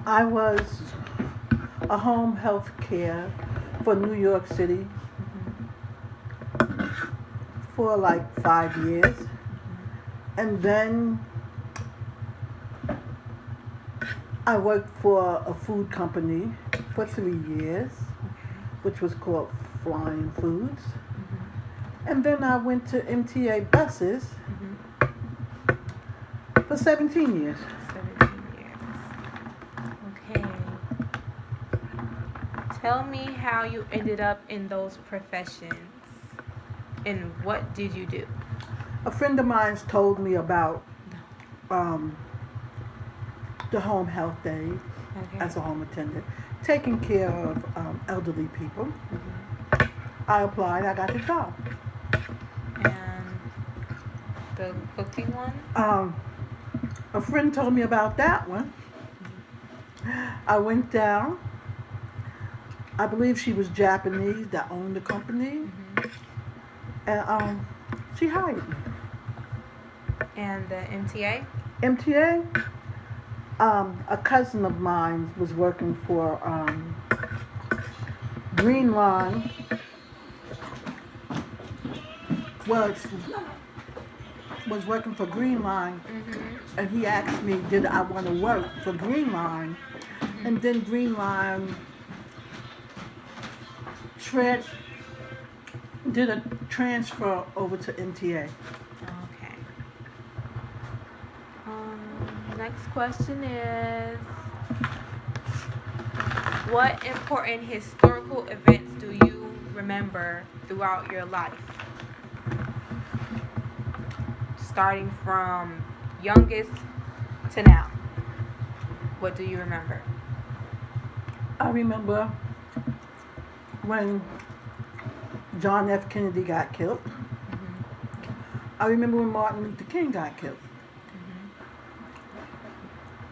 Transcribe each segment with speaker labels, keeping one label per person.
Speaker 1: I was a home health care for New York City
Speaker 2: Mm-hmm.
Speaker 1: for like 5 years.
Speaker 2: Mm-hmm.
Speaker 1: And then I worked for a food company for
Speaker 2: Okay.
Speaker 1: 3 years,
Speaker 2: Okay.
Speaker 1: which was called Flying Foods.
Speaker 2: Mm-hmm.
Speaker 1: And then I went to MTA buses
Speaker 2: Mm-hmm.
Speaker 1: for 17 years.
Speaker 2: 17 years. Okay. Tell me how you ended up in those professions and what did you do?
Speaker 1: A friend of mine told me about um, the home health day
Speaker 2: Okay.
Speaker 1: as a home attendant, taking care of elderly people.
Speaker 2: Mm-hmm.
Speaker 1: I applied, I got the job.
Speaker 2: And the cooking one?
Speaker 1: Um, a friend told me about that one.
Speaker 2: Mm-hmm.
Speaker 1: I went down. I believe she was Japanese that owned the company,
Speaker 2: Mm-hmm.
Speaker 1: and she hired me.
Speaker 2: And the MTA?
Speaker 1: MTA. A cousin of mine was working for Green Line. Was working for Green Line,
Speaker 2: Mm-hmm.
Speaker 1: and he asked me, did I want to work for Green Line?
Speaker 2: Mm-hmm.
Speaker 1: And then Green Line tra- did a transfer over to MTA.
Speaker 2: Okay. Next question is, what important historical events do you remember throughout your life? Starting from youngest to now. What do you remember?
Speaker 1: I remember when John F. Kennedy got killed.
Speaker 2: Mm-hmm.
Speaker 1: I remember when Martin Luther King got killed.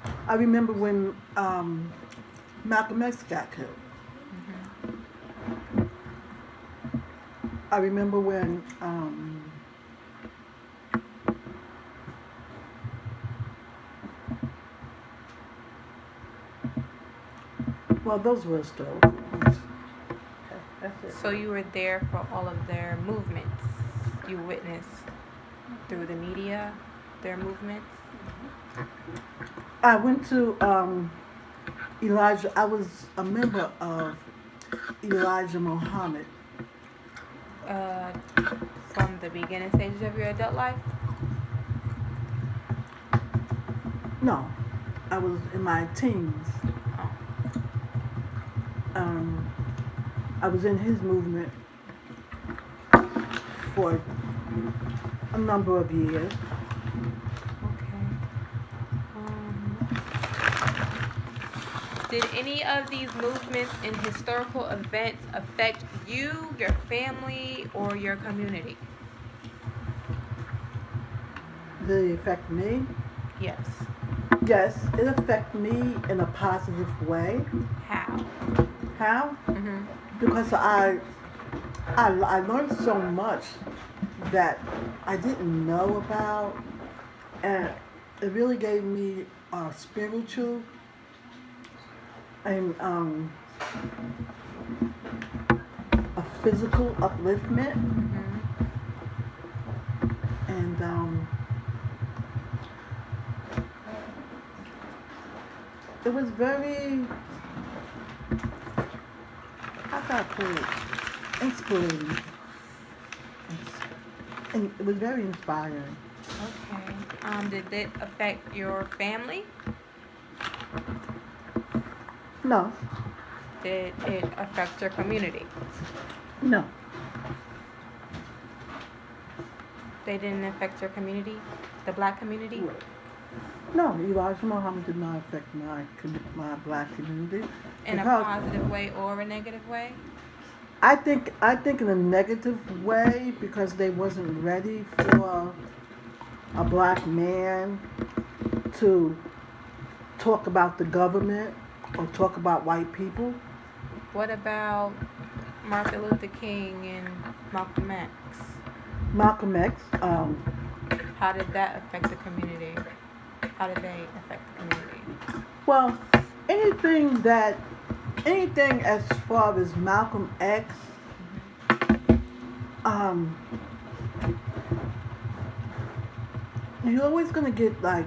Speaker 2: Mm-hmm.
Speaker 1: I remember when Malcolm X got killed.
Speaker 2: Mm-hmm.
Speaker 1: I remember when, well, those were stories. Okay, that's it.
Speaker 2: So you were there for all of their movements. You witnessed through the media their movements.
Speaker 1: I went to Elijah. I was a member of Elijah Muhammad.
Speaker 2: Uh, from the beginning stages of your adult life.
Speaker 1: No, I was in my teens.
Speaker 2: Oh,
Speaker 1: Um, I was in his movement for a number of years.
Speaker 2: okay. Um, did any of these movements and historical events affect you, your family, or your community?
Speaker 1: Did it affect me?
Speaker 2: Yes.
Speaker 1: Yes, it affected me in a positive way.
Speaker 2: How?
Speaker 1: How?
Speaker 2: Mm-hmm.
Speaker 1: Because I learned so much that I didn't know about, and it really gave me a spiritual and a physical upliftment,
Speaker 2: Mm-hmm.
Speaker 1: and it was very, how can I put it, inspiring, and it was very inspiring.
Speaker 2: Okay. Did it affect your family?
Speaker 1: No,
Speaker 2: Did it affect your community?
Speaker 1: no,
Speaker 2: They didn't affect your community, the black community,
Speaker 1: no. Elijah Muhammad did not affect my black community
Speaker 2: in a
Speaker 1: because
Speaker 2: positive way or a negative way?
Speaker 1: I think in a negative way because they wasn't ready for a black man to talk about the government or talk about white people.
Speaker 2: What about Martin Luther King and Malcolm X?
Speaker 1: Malcolm X.
Speaker 2: How did that affect the community? How did they affect the community?
Speaker 1: Well, anything that anything as far as Malcolm X, um, you're always gonna get like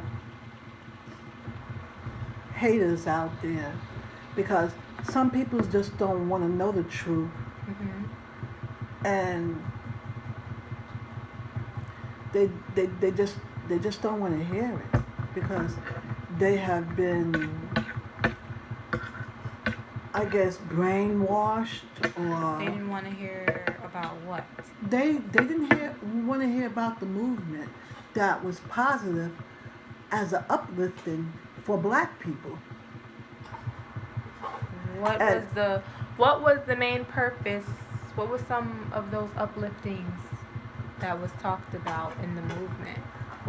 Speaker 1: haters out there because some people just don't want to know the truth,
Speaker 2: Mm-hmm.
Speaker 1: and they they, they just they just don't want to hear it because they have been, I guess, brainwashed,
Speaker 2: They
Speaker 1: or
Speaker 2: didn't want to hear about what?
Speaker 1: they didn't want to hear about the movement that was positive as an uplifting for black people.
Speaker 2: What
Speaker 1: And
Speaker 2: was the what was the main purpose? What was some of those upliftings that was talked about in the movement?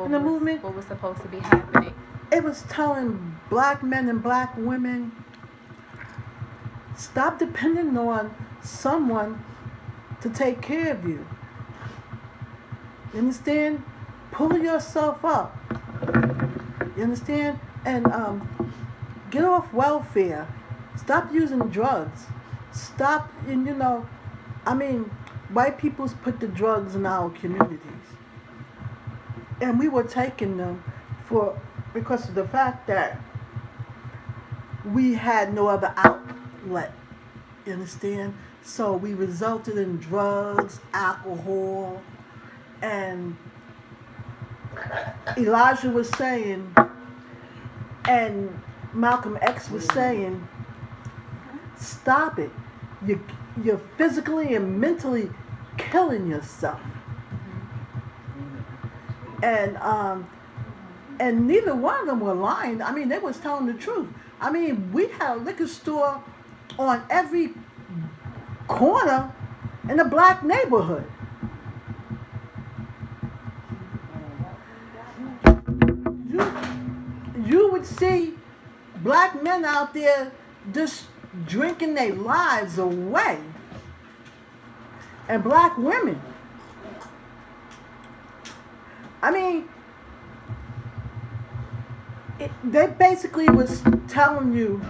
Speaker 1: in the movement,
Speaker 2: What was supposed to be happening?
Speaker 1: it was telling black men and black women, stop depending on someone to take care of you. You understand? Pull yourself up. You understand? And get off welfare. Stop using drugs. Stop, and I mean, white people's put the drugs in our communities. And we were taking them for, because of the fact that we had no other outlet. You understand? So we resulted in drugs, alcohol, and Elijah was saying, and Malcolm X was saying, stop it. You, you're physically and mentally killing yourself. And and neither one of them were lying. I mean, they was telling the truth. I mean, we had a liquor store on every corner in a black neighborhood. You you would see black men out there just drinking their lives away, and black women. I mean, they basically was telling you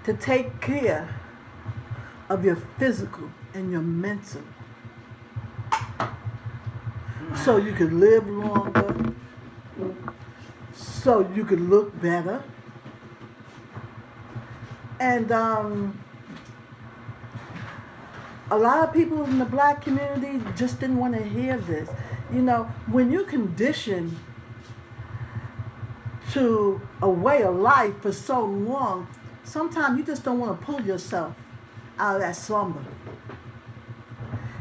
Speaker 1: to take care of your physical and your mental so you could live longer, so you could look better. And a lot of people in the black community just didn't want to hear this. When you condition to a way of life for so long, sometimes you just don't want to pull yourself out of that slumber.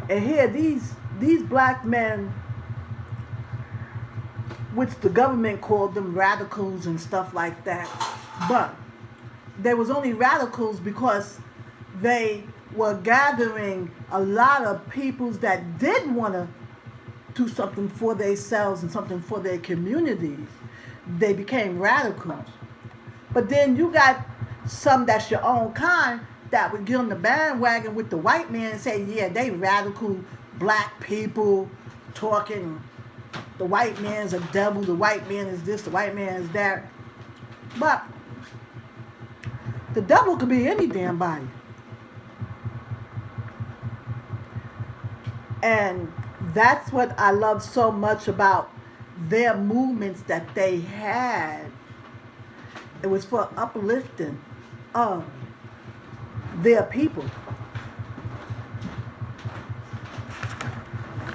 Speaker 1: And here, these black men, which the government called them radicals and stuff like that, but they was only radicals because they were gathering a lot of peoples that did want to do something for themselves and something for their communities. They became radicals. But then you got some that's your own kind that would get on the bandwagon with the white man and say, yeah, they radical black people talking, the white man's a devil, the white man is this, the white man is that. But the devil could be any damn body. And that's what I love so much about their movements that they had. It was for uplifting of their people.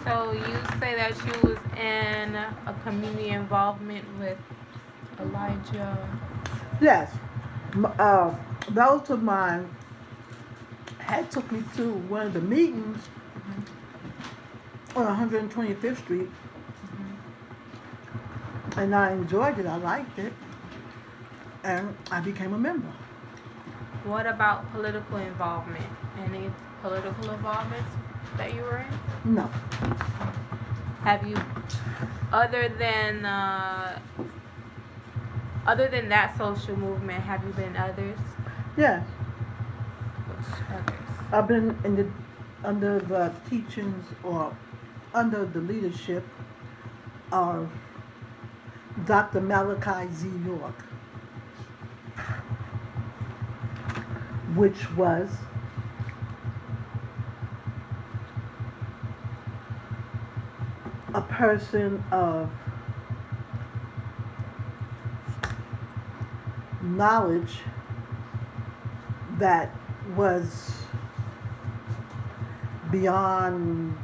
Speaker 2: So you say that you was in a community involvement with Elijah.
Speaker 1: Yes, those of mine had took me to one of the meetings on 125th Street, and I enjoyed it. I liked it, and I became a member.
Speaker 2: What about political involvement? Any political involvements that you were in?
Speaker 1: No,
Speaker 2: Have you, other than that social movement, have you been others?
Speaker 1: yes,
Speaker 2: Which others?
Speaker 1: I've been under the teachings or under the leadership of Dr. Malachi Z. York. which was a person of knowledge that was beyond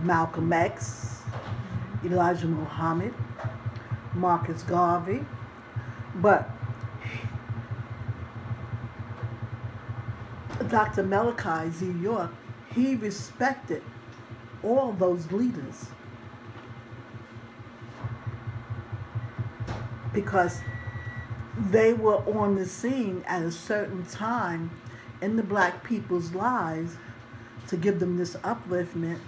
Speaker 1: Malcolm X, Elijah Muhammad, Marcus Garvey, but Dr. Malachi Z. York, he respected all those leaders because they were on the scene at a certain time in the black people's lives to give them this upliftment.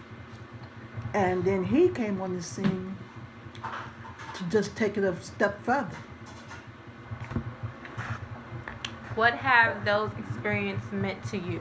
Speaker 1: And then he came on the scene to just take it a step further.
Speaker 2: What have those experiences meant to you?